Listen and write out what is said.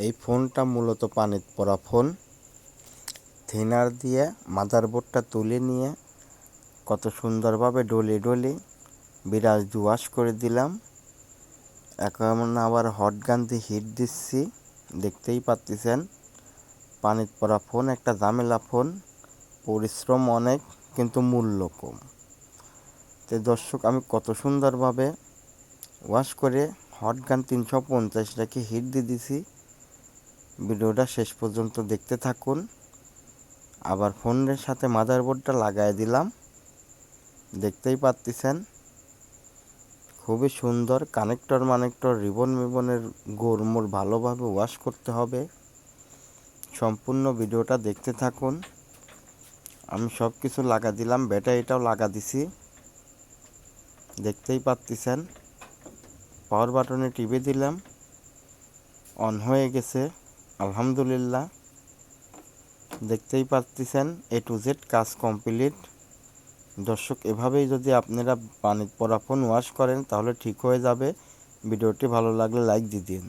এই ফোনটা মূলত পানিত পড়া ফোন। থিনার দিয়ে মাদারবোর্ডটা তুলে নিয়ে কত সুন্দরভাবে ডলে বিরাজ ওয়াশ করে দিলাম। এখন আবার হট গান দিয়ে হিট দিচ্ছি, দেখতেই পাচ্ছেন। পানিত পড়া ফোন একটা ঝামেলা ফোন, পরিশ্রম অনেক কিন্তু মূল্য কম। তো দর্শক, আমি কত সুন্দরভাবে ওয়াশ করে হট গান 350 রেখে হিট দিয়ে দিছি। ভিডিওটা শেষ পর্যন্ত দেখতে থাকুন। আবার ফোনের সাথে মাদারবোর্ডটা লাগাই দিলাম, দেখতেই পাচ্ছেন। খুবই সুন্দর কানেক্টর রিবনের গোড়মোড় ভালোভাবে ওয়াশ করতে হবে। সম্পূর্ণ ভিডিওটা দেখতে থাকুন। আমি সব কিছু লাগা দিলাম, ব্যাটারিটাও লাগা দিছি, দেখতেই পাচ্ছেন। পাওয়ার বাটনে টিপে দিলাম, অন হয়ে গেছে আলহামদুলিল্লাহ। দেখতেই পাচ্ছেন A to Z কাজ কমপ্লিট। দর্শক, এভাবেই যদি আপনারা পানিত পড়া ফোন ওয়াশ করেন তাহলে ঠিক হয়ে যাবে। ভিডিওটি ভালো লাগলে লাইক দিয়ে দিন।